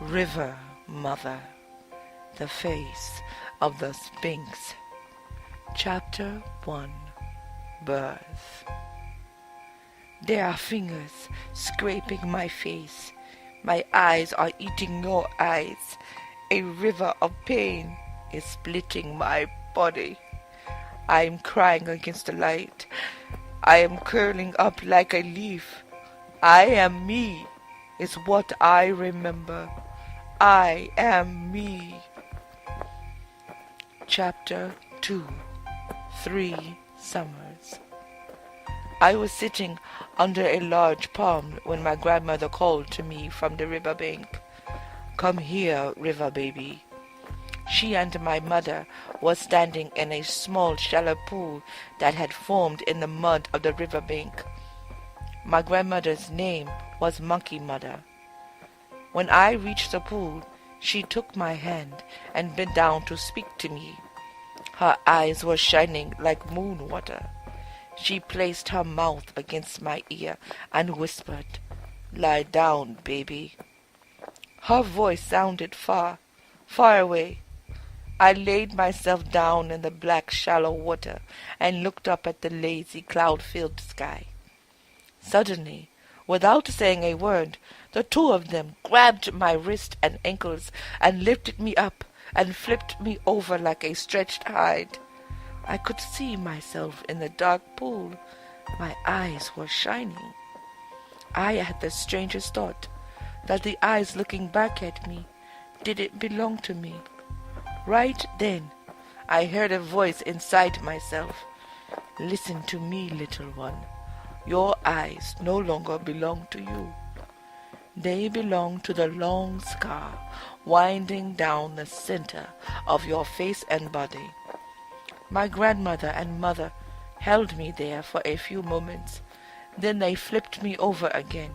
River Mother, the face of the Sphinx. Chapter 1. Birth. There are fingers scraping my face. My eyes are eating your eyes. A river of pain is splitting my body. I am crying against the light. I am curling up like a leaf. I am me, is what I remember. I am me. Chapter 2. 3 Summers. I was sitting under a large palm when my grandmother called to me from the river bank. "Come here, river baby." She and my mother were standing in a small shallow pool that had formed in the mud of the river bank. My grandmother's name was Monkey Mother. When I reached the pool, she took my hand and bent down to speak to me. Her eyes were shining like moon water. She placed her mouth against my ear and whispered, "Lie down, baby." Her voice sounded far, far away. I laid myself down in the black shallow water and looked up at the lazy cloud-filled sky. Suddenly, without saying a word, the two of them grabbed my wrist and ankles and lifted me up and flipped me over like a stretched hide. I could see myself in the dark pool. My eyes were shining. I had the strangest thought, that the eyes looking back at me didn't belong to me. Right then, I heard a voice inside myself. "Listen to me, little one. Your eyes no longer belong to you. They belong to the long scar winding down the center of your face and body." My grandmother and mother held me there for a few moments. Then they flipped me over again,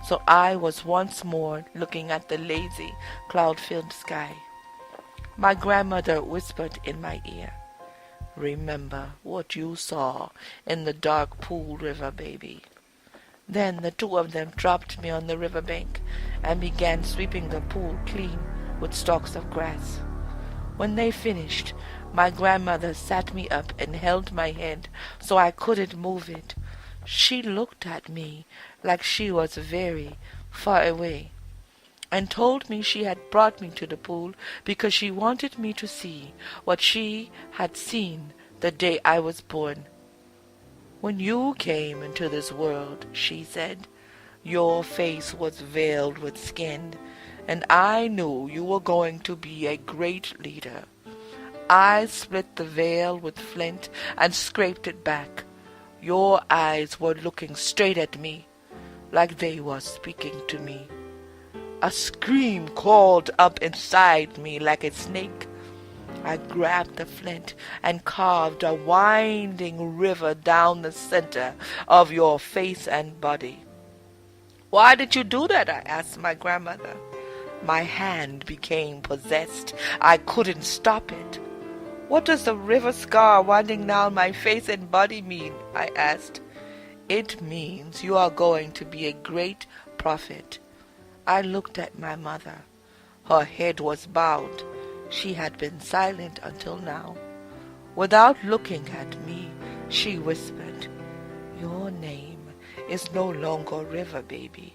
so I was once more looking at the lazy, cloud-filled sky. My grandmother whispered in my ear, "Remember what you saw in the dark pool, river baby." Then the two of them dropped me on the river bank and began sweeping the pool clean with stalks of grass. When they finished, my grandmother sat me up and held my head so I couldn't move it. She looked at me like she was very far away and told me she had brought me to the pool because she wanted me to see what she had seen the day I was born. "When you came into this world," she said, "your face was veiled with skin, and I knew you were going to be a great leader. I split the veil with flint and scraped it back. Your eyes were looking straight at me, like they were speaking to me. A scream crawled up inside me like a snake. I grabbed the flint and carved a winding river down the center of your face and body." "Why did you do that?" I asked my grandmother. My hand became possessed. I couldn't stop it. "What does the river scar winding down my face and body mean?" I asked. "It means you are going to be a great prophet." I looked at my mother. Her head was bowed. She had been silent until now. Without looking at me, she whispered, "Your name is no longer River Baby.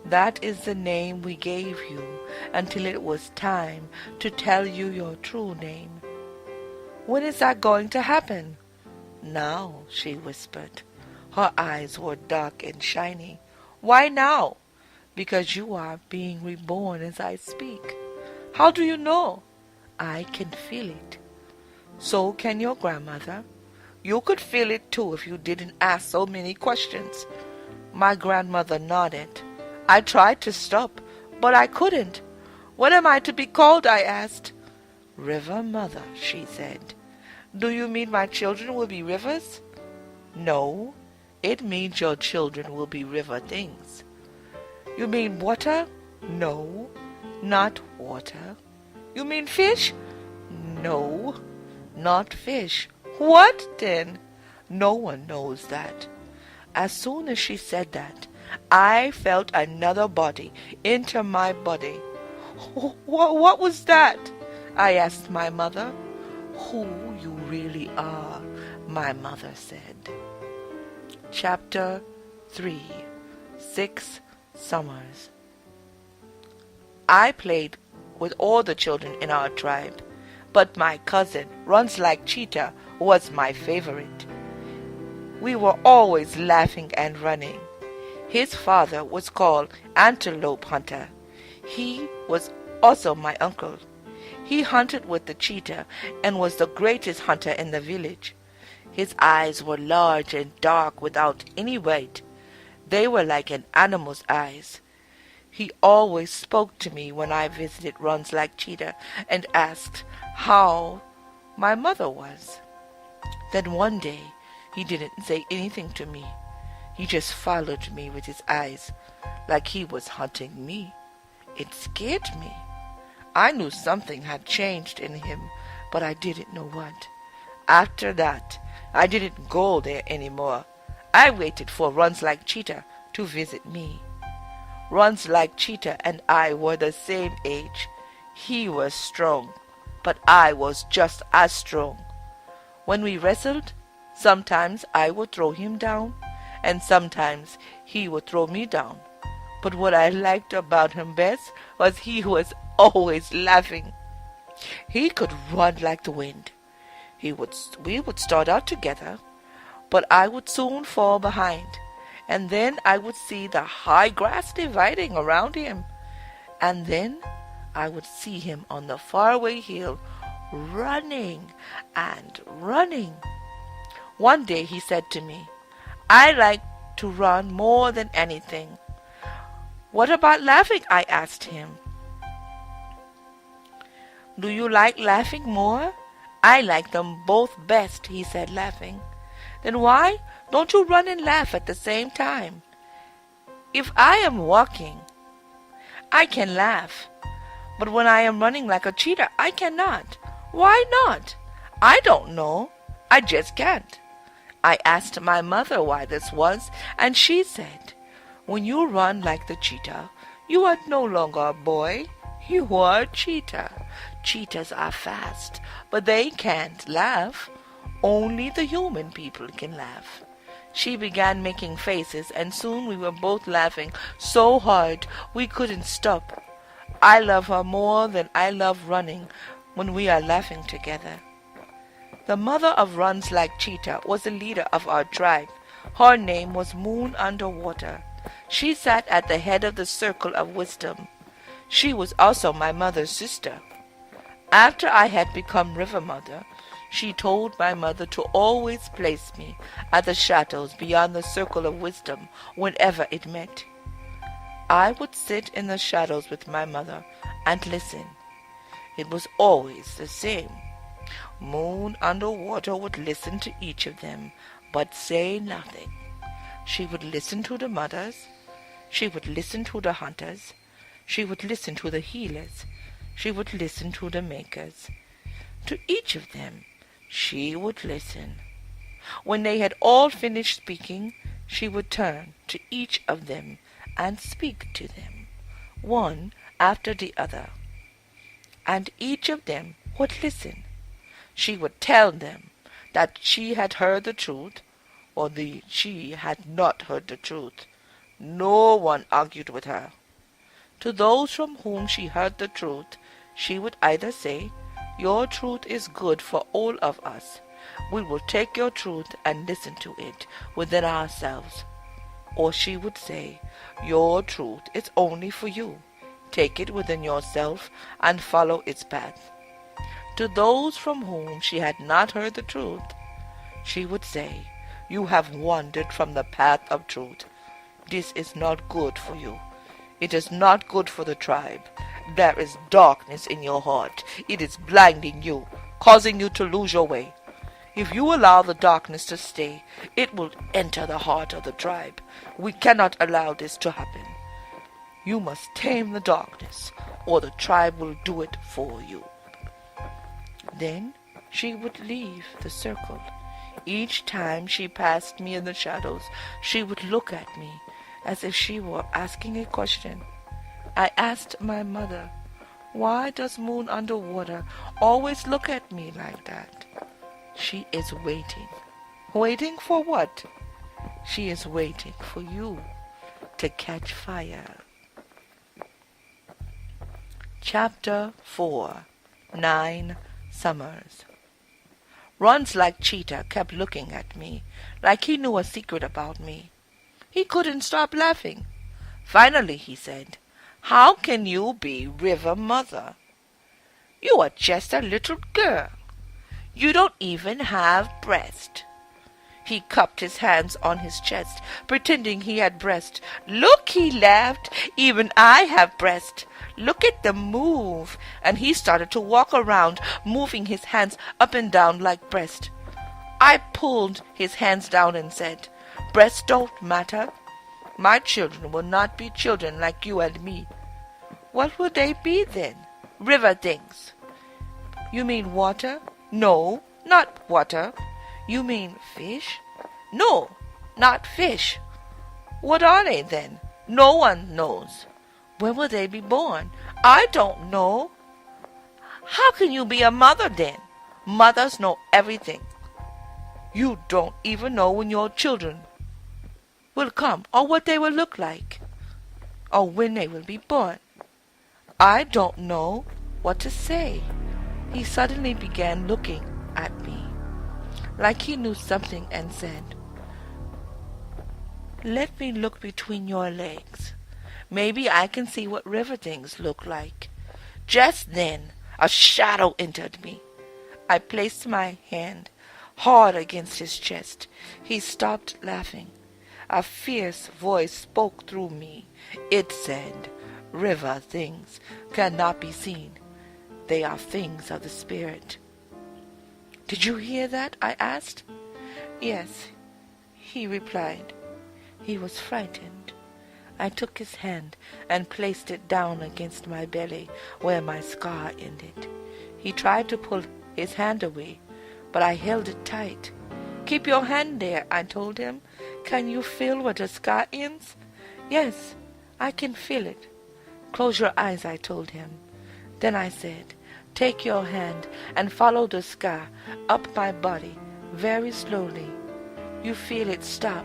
That is the name we gave you until it was time to tell you your true name." "When is that going to happen?" "Now," she whispered. Her eyes were dark and shiny. "Why now?" "Because you are being reborn as I speak." "How do you know?" "I can feel it." "So can your grandmother. You could feel it too if you didn't ask so many questions." My grandmother nodded. I tried to stop, but I couldn't. "What am I to be called?" I asked. "River Mother," she said. "Do you mean my children will be rivers?" "No, it means your children will be river things." "You mean water?" "No, not water." "You mean fish?" "No, not fish." "What then?" "No one knows that." As soon as she said that, I felt another body enter my body. What was that? I asked my mother. Who you really are, my mother said. Chapter 3. 6 Summers. I played with all the children in our tribe, but my cousin, Runs Like Cheetah, was my favorite. We were always laughing and running. His father was called Antelope Hunter. He was also my uncle. He hunted with the cheetah and was the greatest hunter in the village. His eyes were large and dark without any white. They were like an animal's eyes. He always spoke to me when I visited Runs Like Cheetah and asked how my mother was. Then one day he didn't say anything to me. He just followed me with his eyes like he was hunting me. It scared me. I knew something had changed in him, but I didn't know what. After that, I didn't go there anymore. I waited for Runs Like Cheetah to visit me. Runs Like Cheetah and I were the same age. He was strong, but I was just as strong. When we wrestled, sometimes I would throw him down, and sometimes he would throw me down. But what I liked about him best was he was always laughing. He could run like the wind. We would start out together, but I would soon fall behind, and then I would see the high grass dividing around him, and then I would see him on the faraway hill running and running. One day he said to me, "I like to run more than anything." "What about laughing?" I asked him. "Do you like laughing more?" "I like them both best," he said, laughing. "Then why don't you run and laugh at the same time?" "If I am walking, I can laugh. But when I am running like a cheetah, I cannot." "Why not?" "I don't know. I just can't." I asked my mother why this was, and she said, "When you run like the cheetah, you are no longer a boy. You are a cheetah. Cheetahs are fast, but they can't laugh. Only the human people can laugh." She began making faces, and soon we were both laughing so hard we couldn't stop. I love her more than I love running when we are laughing together. The mother of Runs Like Cheetah was the leader of our tribe. Her name was Moon Underwater. She sat at the head of the circle of wisdom. She was also my mother's sister. After I had become River Mother, she told my mother to always place me at the shadows beyond the circle of wisdom whenever it met. I would sit in the shadows with my mother and listen. It was always the same. Moon Underwater would listen to each of them, but say nothing. She would listen to the mothers. She would listen to the hunters. She would listen to the healers. She would listen to the makers. To each of them, she would listen. When they had all finished speaking, she would turn to each of them and speak to them, one after the other. And each of them would listen. She would tell them that she had heard the truth, or she had not heard the truth. No one argued with her. To those from whom she heard the truth, she would either say, "Your truth is good for all of us. We will take your truth and listen to it within ourselves." Or she would say, "Your truth is only for you. Take it within yourself and follow its path." To those from whom she had not heard the truth, she would say, "You have wandered from the path of truth. This is not good for you. It is not good for the tribe. There is darkness in your heart. It is blinding you, causing you to lose your way. If you allow the darkness to stay, it will enter the heart of the tribe. We cannot allow this to happen. You must tame the darkness, or the tribe will do it for you." Then she would leave the circle. Each time she passed me in the shadows, she would look at me as if she were asking a question. I asked my mother, Why does moon underwater always look at me like that? She is waiting. Waiting for what? She is waiting for you to catch fire. Chapter 4. 9 Summers. Runs like Cheetah kept looking at me, like he knew a secret about me. He couldn't stop laughing. Finally he said, "How can you be River Mother? You are just a little girl. You don't even have breast." He cupped his hands on his chest, pretending he had breast. "Look," he laughed, "even I have breast. Look at them move." And he started to walk around, moving his hands up and down like breast. I pulled his hands down and said, "Breasts don't matter. My children will not be children like you and me." "What will they be then?" "River things." "You mean water?" "No, not water." "You mean fish?" "No, not fish." "What are they then?" "No one knows." "When will they be born?" "I don't know." "How can you be a mother then?" "Mothers know everything." "You don't even know when your children will come, or what they will look like, or when they will be born." "I don't know what to say." He suddenly began looking at me, like he knew something, and said, "Let me look between your legs. Maybe I can see what river things look like." Just then a shadow entered me. I placed my hand hard against his chest. He stopped laughing. A fierce voice spoke through me. It said, "River things cannot be seen. They are things of the spirit." "Did you hear that?" I asked. "Yes," he replied. He was frightened. I took his hand and placed it down against my belly where my scar ended. He tried to pull his hand away, but I held it tight. "Keep your hand there," I told him. "Can you feel where the scar ends?" "Yes, I can feel it." "Close your eyes," I told him. Then I said, "Take your hand and follow the scar up my body very slowly. You feel it stop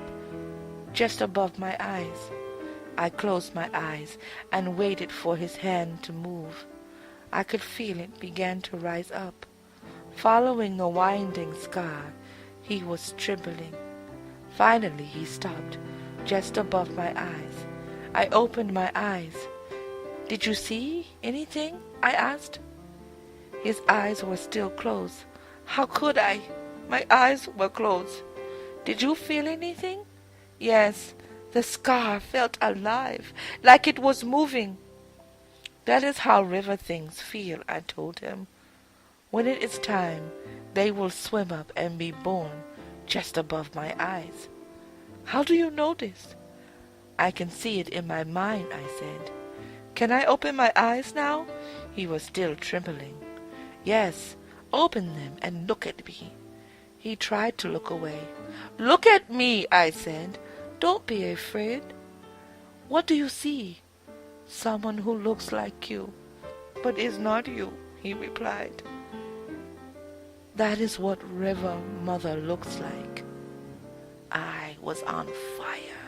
just above my eyes." I closed my eyes and waited for his hand to move. I could feel it began to rise up. Following the winding scar, he was trembling. Finally he stopped just above my eyes. I opened my eyes. "Did you see anything?" I asked. His eyes were still closed. "How could I? My eyes were closed." "Did you feel anything?" "Yes, the scar felt alive, like it was moving." "That is how river things feel," I told him. "When it is time, they will swim up and be born just above my eyes." "How do you know this?" "I can see it in my mind," I said. "Can I open my eyes now?" He was still trembling. "Yes, open them and look at me." He tried to look away. "Look at me," I said. "Don't be afraid." "What do you see?" "Someone who looks like you, but is not you," he replied. "That is what River Mother looks like." I was on fire.